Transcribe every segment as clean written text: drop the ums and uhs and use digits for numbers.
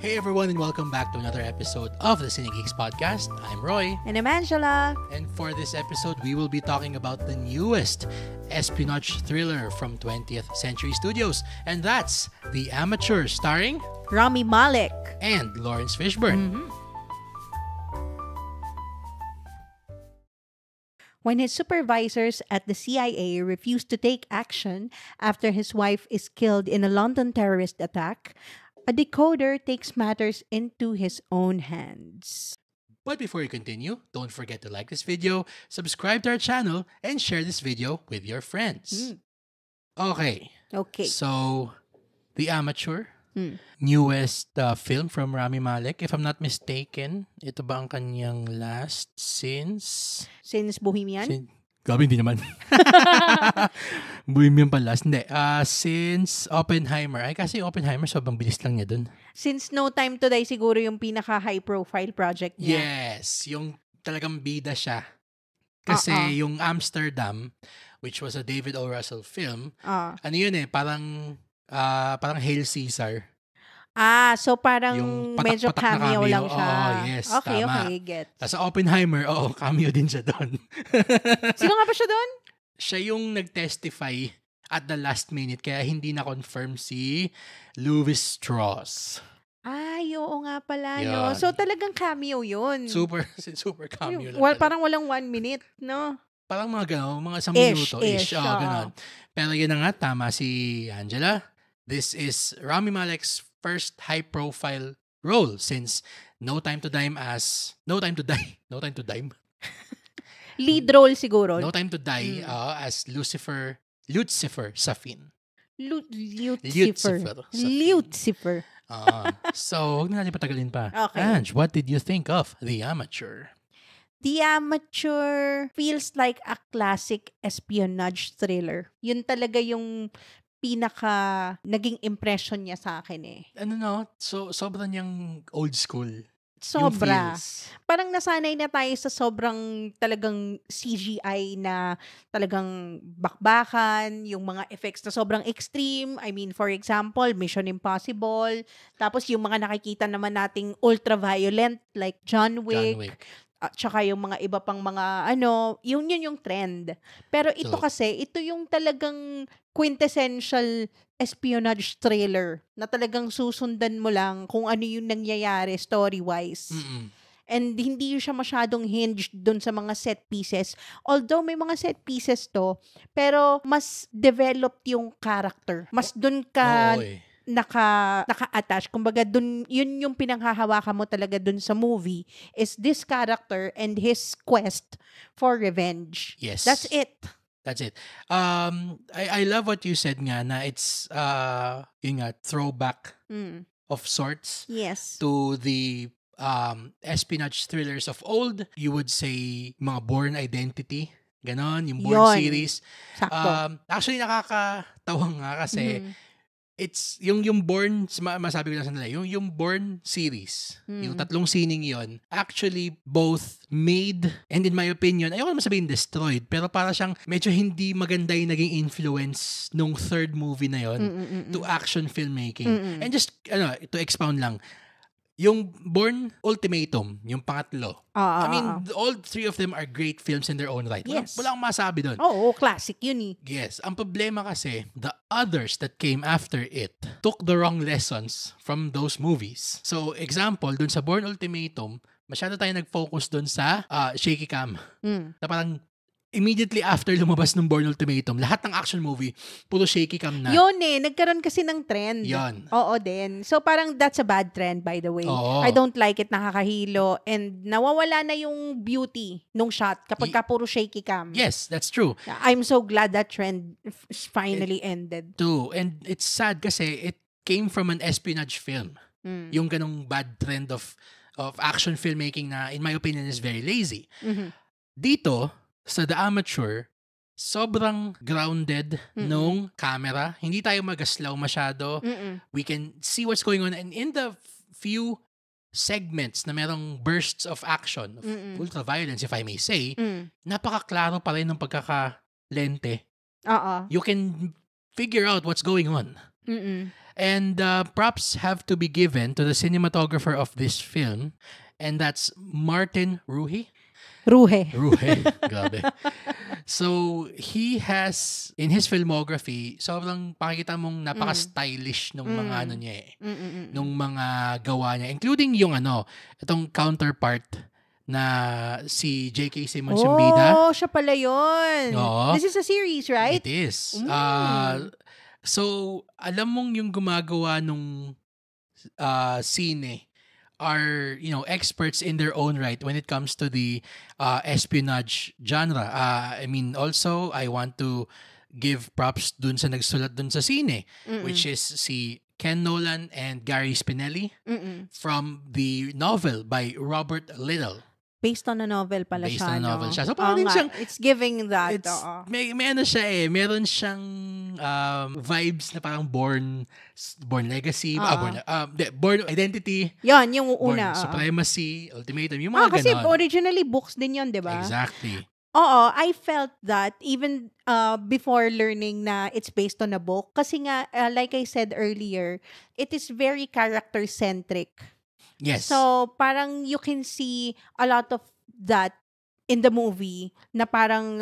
Hey everyone, and welcome back to another episode of the Cine Geeks podcast. I'm Roy. And I'm Angela. And for this episode, we will be talking about the newest espionage thriller from 20th Century Studios. And that's The Amateur, starring Rami Malek. And Lawrence Fishburne. When his supervisors at the CIA refuse to take action after his wife is killed in a London terrorist attack, a decoder takes matters into his own hands. But before we continue, don't forget to like this video, subscribe to our channel, and share this video with your friends. Okay. So, The Amateur, newest film from Rami Malek. If I'm not mistaken, ito ba ang kanyang last since Bohemian? Gabi, hindi naman. Bohemian pa last. Hindi. Since Oppenheimer. Ay, kasi Oppenheimer, sobrang bilis lang niya dun. Since No Time to Die, siguro yung pinaka-high-profile project niya. Yes. Yung talagang bida siya. Kasi yung Amsterdam, which was a David O. Russell film, ano yun parang Hail Caesar. So parang yung medyo cameo lang siya. Yes, okay, tama. Okay, get. Sa Oppenheimer, cameo din siya doon. Sino nga ba siya doon? Siya yung nag-testify at the last minute, kaya hindi na-confirm si Louis Strauss. Oo nga pala, Yun. no? So talagang cameo yun. Super cameo lang. Parang walang 1 minute, no? Parang mga gano'n, mga 1 minuto. Ish. Gano'n. Pero yun na nga, tama si Angela. This is Rami Malek's first high-profile role since No Time to Die. Lead role siguro. No Time to Die as Lucifer Safin. Lucifer. So, huwag na natin patagalin pa. Okay. Ange, what did you think of The Amateur? The Amateur feels like a classic espionage thriller. Yun talaga yung pinaka naging impression niya sa akin Sobrang niyang old school. Sobra. Yung feels. Parang nasanay na tayo sa sobrang talagang CGI na talagang bakbakan, yung mga effects na sobrang extreme. I mean, for example, Mission Impossible. Tapos yung mga nakikita naman nating ultra-violent like John Wick. At saka yung mga iba pang mga yun yung trend. Pero ito ito yung talagang quintessential espionage thriller na talagang susundan mo lang kung ano yung nangyayari story-wise. And hindi siya masyadong hinged dun sa mga set pieces. Although may mga set pieces to, pero mas developed yung character. Mas dun ka naka-attach. Kumbaga, dun, yun yung pinanghahawakan mo talaga dun sa movie is this character and his quest for revenge. Yes. That's it. I love what you said nga na it's throwback of sorts to the espionage thrillers of old. You would say mga Bourne Identity. Ganon, yung Bourne series. Sakto. Actually, nakakatawa nga kasi it's yung Bourne, masabi ko lang sa nila, yung Bourne series, yung 3 sining yon, actually both made and in my opinion, ayoko naman sabihin destroyed, pero para siyang medyo hindi maganda yung naging influence nung third movie na yon to action filmmaking. And just to expound lang, yung Bourne Ultimatum, yung pangatlo. I mean, all 3 of them are great films in their own right. Yes. Wala akong masabi doon. Classic yun . Yes. Ang problema kasi, the others that came after it took the wrong lessons from those movies. So, example, dun sa Bourne Ultimatum, masyado tayo nag-focus dun sa shaky cam. Na parang, immediately after lumabas ng Bourne Ultimatum, lahat ng action movie, puro shaky cam na. Yun nagkaroon kasi ng trend. Yun. Oo din. So parang that's a bad trend, by the way. I don't like it, nakakahilo, and nawawala na yung beauty nung shot kapag puro shaky cam. Yes, that's true. I'm so glad that trend finally ended. Too. And it's sad kasi it came from an espionage film. Yung ganong bad trend of action filmmaking na, in my opinion, is very lazy. Dito, sa The Amateur, sobrang grounded nung camera. Hindi tayo magaslaw masyado. We can see what's going on. And in the few segments na merong bursts of action, of ultra-violence, if I may say, napaka-klaro pa rin ng pagkaka-lente. You can figure out what's going on. And props have to be given to the cinematographer of this film, and that's Martin Ruhe. Ruhe. Grabe. So, he has, in his filmography, sobrang pakikita mong napaka-stylish nung mga ano niya nung mga gawa niya. Including yung itong counterpart na si J.K. Simmons yung bida. Oh, siya pala yun. Oo. This is a series, right? It is. So, alam mong yung gumagawa nung sine are, experts in their own right when it comes to the espionage genre. I mean, also, I want to give props dun sa nagsulat dun sa sine, which is si Ken Nolan and Gary Spinelli from the novel by Robert Little. Based on a novel pala Based siya. on a novel no? siya. So, parang siyang, it's giving that. may ano siya meron siyang vibes na parang Born Legacy, Born Identity, Yan, yung Born una. Supremacy, Ultimatum, yung mga kasi ganon. originally books din yun, di ba? Exactly. Oo, I felt that even before learning na it's based on a book. Kasi nga, like I said earlier, it is very character-centric. Yes. So, parang you can see a lot of that in the movie na parang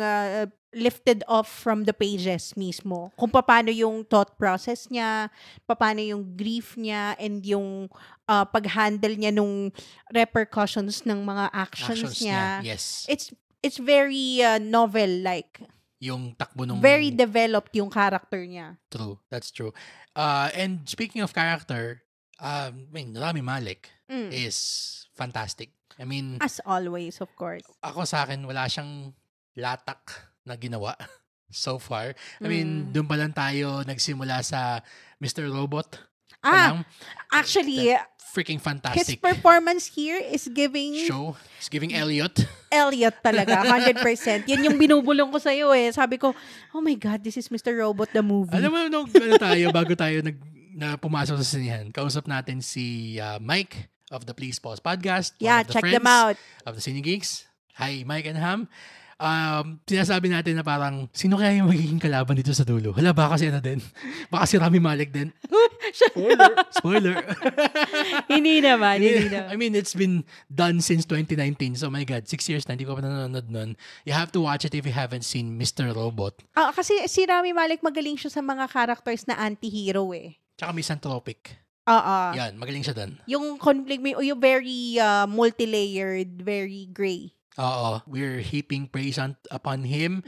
lifted off from the pages mismo. Kung paano yung thought process niya, paano yung grief niya, and yung pag-handle niya nung repercussions ng mga actions niya. Yes. It's very novel-like. Yung takbo nung... Very developed yung character niya. True. That's true. And speaking of character, Rami Malek is fantastic. I mean... As always, of course. Ako sa akin, wala siyang latak na ginawa so far. I mean, doon pa lang tayo nagsimula sa Mr. Robot. Actually, freaking fantastic. His performance here is giving... Show. It's giving Elliot. Elliot talaga, 100%. Yan yung binubulong ko sa'yo eh. Sabi ko, oh my God, this is Mr. Robot the movie. Alam mo, bago tayo na pumasok sa sinihan, kausap natin si Mike of the Please Pause Podcast. Yeah, check them out. Of the Cine Geeks. Hi, Mike and Ham. Sinasabi natin na parang, sino kaya yung magiging kalaban dito sa dulo? Hala, baka si din. Baka si Rami Malek din. Spoiler. Hindi naman. I mean, it's been done since 2019. So, my God, 6 years na, hindi ko pa nanonood nun. You have to watch it if you haven't seen Mr. Robot. Kasi si Rami Malek magaling siya sa mga characters na anti-hero eh. Tsaka misanthropic. Yan, magaling siya dun. Yung conflict, yung very multi-layered, very gray. We're heaping praise upon him.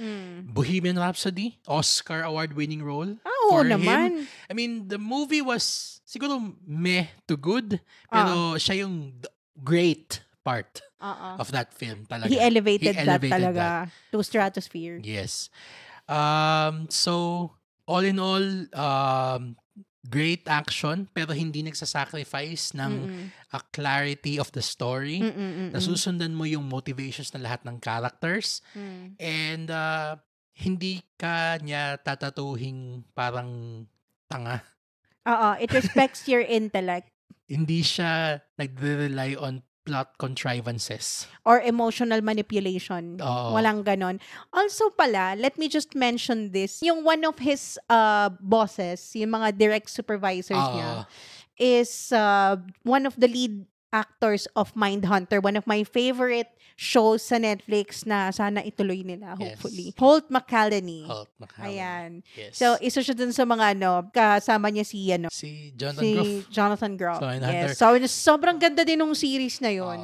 Bohemian Rhapsody, Oscar award-winning role for naman. him. I mean, the movie was siguro meh to good, pero siya yung great part of that film talaga. He elevated that talaga to stratosphere. Yes. So, all in all, great action, pero hindi nagsasacrifice ng clarity of the story. Nasusundan mo yung motivations ng lahat ng characters. And hindi ka niya tatatuhing parang tanga. It respects your intellect. Hindi siya nagre-rely on plot contrivances. Or emotional manipulation. Walang ganon. Also pala, let me just mention this. Yung one of his bosses, yung mga direct supervisors niya, is one of the lead actors of Mindhunter. One of my favorite shows sa Netflix na sana ituloy nila, hopefully. Holt McCallany. Ayan. Yes. So, isa siya dun sa mga kasama niya si Jonathan Groff. So, yes. So, sobrang ganda din ng series na yun.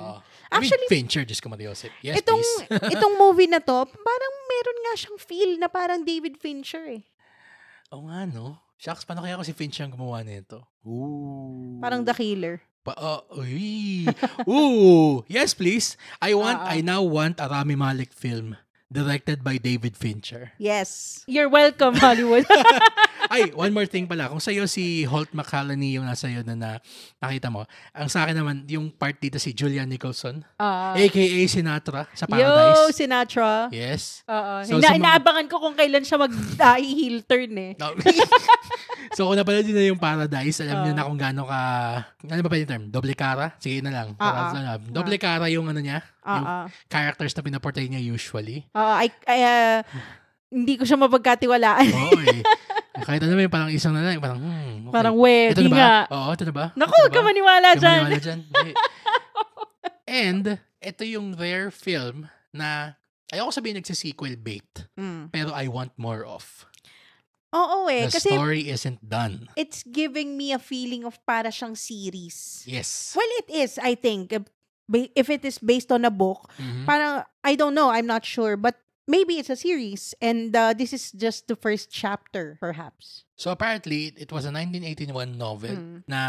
Actually, Fincher, Diyos ko Mariosep. Yes, please. Itong movie na to, parang meron nga siyang feel na parang David Fincher eh. Oo nga, no? Shucks, paano kaya ako si Fincher ang gumawa nito? Ooh. Parang The Killer. Yes, please. I now want a Rami Malek film directed by David Fincher. Yes. You're welcome, Hollywood. Ay, one more thing pala. Kung sa'yo si Holt McCallany yung nasa iyo na nakita mo, ang sa akin naman, yung part dito si Julian Nicholson, aka Sinatra sa Paradise. Yo, Sinatra. Yes. So, inaabangan ko kung kailan siya mag-heel turn eh. No. So, kung napanood din na yung Paradise, alam niyo na kung gaano ka, ano ba pa yung term? Doble cara? Sige na lang. Doble cara yung ano niya, yung characters na pinaportray niya usually. Hindi ko siya mapagkatiwalaan. Oo eh. Kahit ano may parang isang na lang, parang, okay. Parang Ito na wedi ba? nga. Oo, ito na ba? Naku, Ito na huwag ka ba? maniwala Huwag ka dyan. maniwala dyan. Hindi. And, ito yung rare film na, ayoko sabihin nagsisequel bait, pero I want more of. Oo The kasi story isn't done. it's giving me a feeling of para siyang series. Yes. Well, it is, I think. If it is based on a book, Mhm. parang, I don't know, I'm not sure, but maybe it's a series, and this is just the first chapter, perhaps. So apparently, it was a 1981 novel na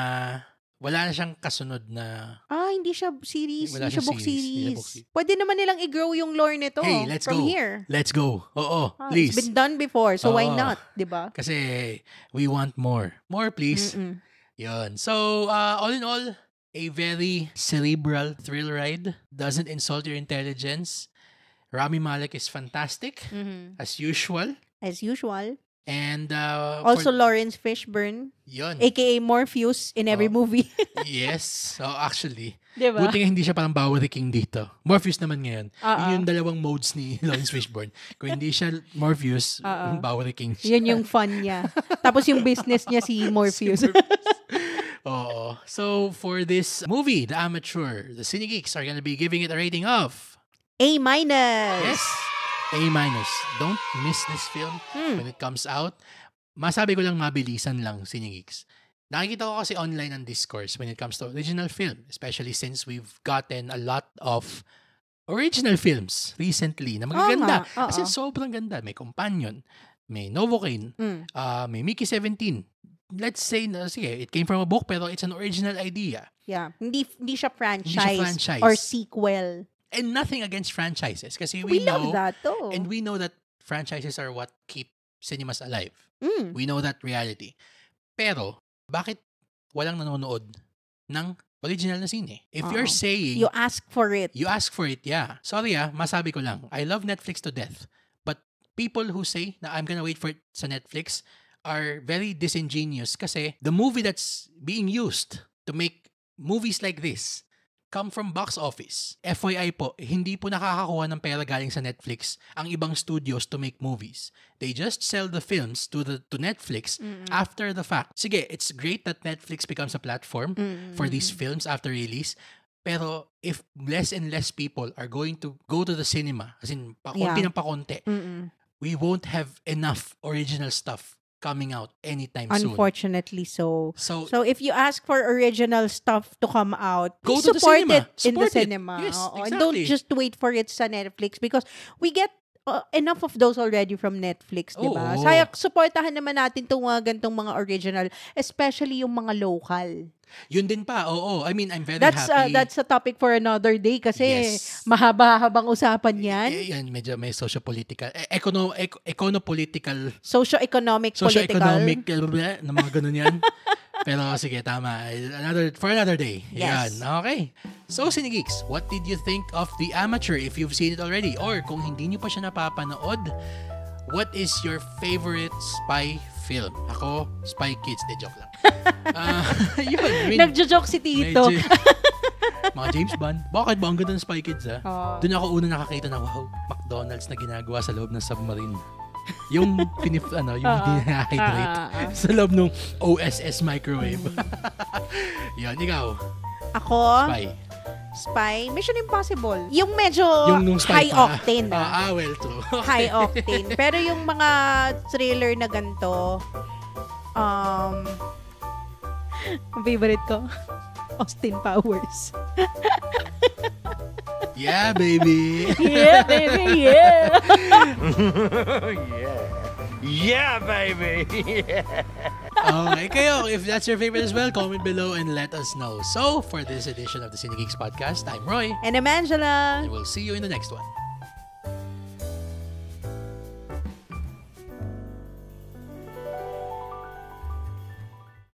wala na siyang kasunod na... Hindi siya series, Wala hindi siya siyang book series, hindi siya series. book series. Pwede naman nilang i-grow yung lore nito Hey, let's from go. here. Let's go. Oo, It's please. been done before, so why Oo. not, di ba? Kasi we want more. More, please. Mm-mm. Yun. So, all in all, a very cerebral thrill ride. Doesn't insult your intelligence. Rami Malek is fantastic, as usual. As usual. And Also, Lawrence Fishburne, yun. aka Morpheus in every movie. Yes. So, actually, Di ba? buti nga hindi siya parang Bowery King dito. Morpheus naman ngayon. Oo. Yun yung dalawang modes ni Lawrence Fishburne. Kung hindi siya Morpheus, Bowery King siya. Yun yung fun niya. Tapos yung business niya si Morpheus. Oo. So, for this movie, The Amateur, the Cine Geeks are gonna be giving it a rating of... A-. Yes. A-. Don't miss this film when it comes out. Masabi ko lang mabilisan lang, Cine Geeks. Nakikita ko kasi online ang discourse when it comes to original film, especially since we've gotten a lot of original films recently na magaganda. Oo. Kasi sobrang ganda. May Companion, may Novocaine, may Mickey 17. Let's say, sige, it came from a book pero it's an original idea. Yeah. Hindi siya franchise, Hindi siya franchise. or sequel. And nothing against franchises kasi We know, love that too. and we know that franchises are what keep cinemas alive. Mm. We know that reality. Pero, bakit walang nanonood ng original na sine? If you're saying, You ask for it. you ask for it, yeah. Sorry masabi ko lang, I love Netflix to death. But people who say na I'm gonna wait for it sa Netflix are very disingenuous kasi the movie that's being used to make movies like this come from box office. FYI po, hindi po nakakakuha ng pera galing sa Netflix ang ibang studios to make movies. They just sell the films to Netflix after the fact. Sige, it's great that Netflix becomes a platform for these films after release. Pero if less and less people are going to go to the cinema, as in pakunti ng pakunti, we won't have enough original stuff coming out anytime soon. Unfortunately so. So if you ask for original stuff to come out, Go please to the support cinema. it in the Support it. cinema. Yes, Oo. And exactly. don't just wait for it sa Netflix because we get enough of those already from Netflix, di ba? Oo. Kaya supportahan naman natin itong mga gantong mga original, especially yung mga local. yun din pa, oo. I mean, I'm very That's happy. that's a topic for another day kasi Yes. mahaba-habang usapan yan. Yan, medyo may socio-political, econo-political, Socio-economic, socio-economic, political. na mga ganun yan. Pero sige, tama. For another day. Yes. Yan, okay. So, Cine Geeks, what did you think of The Amateur if you've seen it already? Or kung hindi nyo pa siya napapanood, what is your favorite spy film? Ako, Spy Kids. De, joke lang. Yun. I mean, Nagjo-joke si Tito. medyo- mga James Bond. Bakit ba? Ang ganda ng Spy Kids, ha? Doon ako una nakakita na, wow, McDonald's na ginagawa sa loob ng submarine. Yung yung hindi na-hydrate sa loob ng OSS microwave. Yan, ikaw. Ako, Spy. Spy, Mission Impossible. Yung medyo Yung nung spy high pa. octane. Well, true. Okay. High octane. Pero yung mga thriller na ganito, ang favorite ko, Austin Powers. Yeah, baby. Yeah, baby, yeah. Yeah, baby. Okay, kayo, if that's your favorite as well, comment below and let us know. So, for this edition of the Cine Geeks podcast, I'm Roy, And I'm Angela. and we'll see you in the next one.